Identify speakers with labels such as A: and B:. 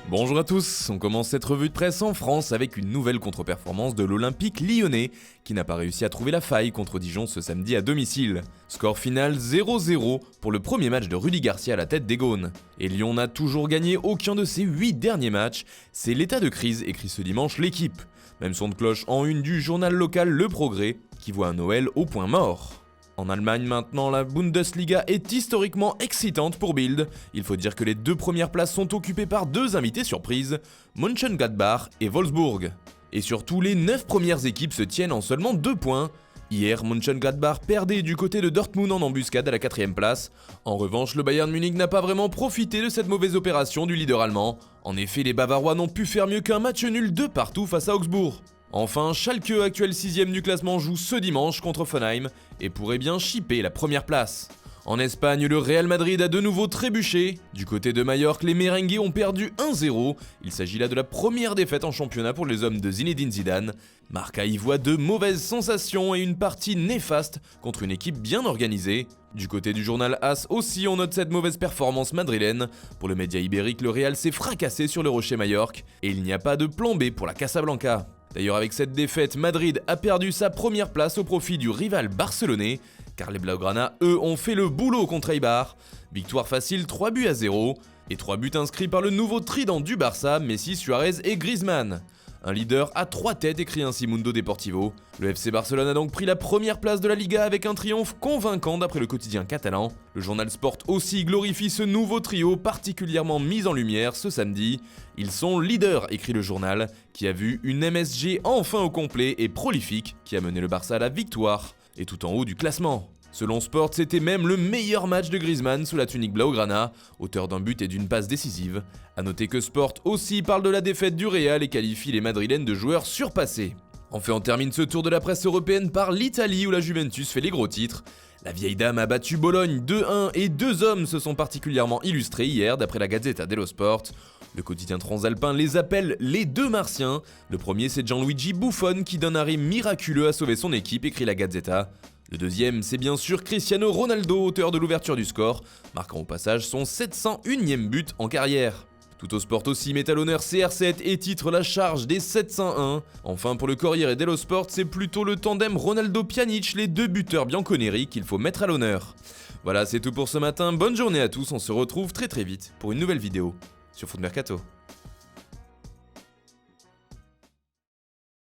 A: Bonjour à tous, on commence cette revue de presse en France avec une nouvelle contre-performance de l'Olympique lyonnais qui n'a pas réussi à trouver la faille contre Dijon ce samedi à domicile. Score final 0-0 pour le premier match de Rudy Garcia à la tête des Gaunes. Et Lyon n'a toujours gagné aucun de ses 8 derniers matchs, c'est l'état de crise, écrit ce dimanche l'équipe. Même son de cloche en une du journal local Le Progrès qui voit un Noël au point mort. En Allemagne maintenant, la Bundesliga est historiquement excitante pour Bild. Il faut dire que les deux premières places sont occupées par deux invités surprises, Mönchengladbach et Wolfsburg. Et surtout, les 9 premières équipes se tiennent en seulement 2 points. Hier, Mönchengladbach perdait du côté de Dortmund en embuscade à la 4ème place. En revanche, le Bayern Munich n'a pas vraiment profité de cette mauvaise opération du leader allemand. En effet, les Bavarois n'ont pu faire mieux qu'un match nul de partout face à Augsbourg. Enfin, Schalke, actuel 6ème du classement, joue ce dimanche contre Hoffenheim et pourrait bien chipper la première place. En Espagne, le Real Madrid a de nouveau trébuché. Du côté de Majorque, les merengues ont perdu 1-0. Il s'agit là de la première défaite en championnat pour les hommes de Zinedine Zidane. Marca y voit de mauvaises sensations et une partie néfaste contre une équipe bien organisée. Du côté du journal AS aussi, on note cette mauvaise performance madrilène. Pour le média ibérique, le Real s'est fracassé sur le Rocher Majorque et il n'y a pas de plan B pour la Casablanca. D'ailleurs, avec cette défaite, Madrid a perdu sa première place au profit du rival barcelonais, car les Blaugrana, eux, ont fait le boulot contre Eibar. Victoire facile 3-0, et 3 buts inscrits par le nouveau trident du Barça, Messi, Suarez et Griezmann. Un leader à 3 têtes, écrit ainsi Mundo Deportivo. Le FC Barcelone a donc pris la première place de la Liga avec un triomphe convaincant d'après le quotidien catalan. Le journal Sport aussi glorifie ce nouveau trio particulièrement mis en lumière ce samedi. Ils sont leaders, écrit le journal, qui a vu une MSG enfin au complet et prolifique qui a mené le Barça à la victoire, et tout en haut du classement. Selon Sport, c'était même le meilleur match de Griezmann sous la tunique Blaugrana, auteur d'un but et d'une passe décisive. A noter que Sport aussi parle de la défaite du Real et qualifie les Madrilènes de joueurs surpassés. Enfin, on termine ce tour de la presse européenne par l'Italie où la Juventus fait les gros titres. La vieille dame a battu Bologne 2-1 et 2 hommes se sont particulièrement illustrés hier d'après la Gazzetta dello Sport. Le quotidien transalpin les appelle les deux martiens. Le premier, c'est Gianluigi Buffon qui d'un arrêt miraculeux a sauvé son équipe, écrit la Gazzetta. Le deuxième, c'est bien sûr Cristiano Ronaldo, auteur de l'ouverture du score, marquant au passage son 701e but en carrière. Tout au Sport aussi met à l'honneur CR7 et titre la charge des 701. Enfin pour le Corriere dello Sport, c'est plutôt le tandem Ronaldo-Pjanic, les deux buteurs bianconeri qu'il faut mettre à l'honneur. Voilà, c'est tout pour ce matin, bonne journée à tous, on se retrouve très vite pour une nouvelle vidéo sur Foot Mercato.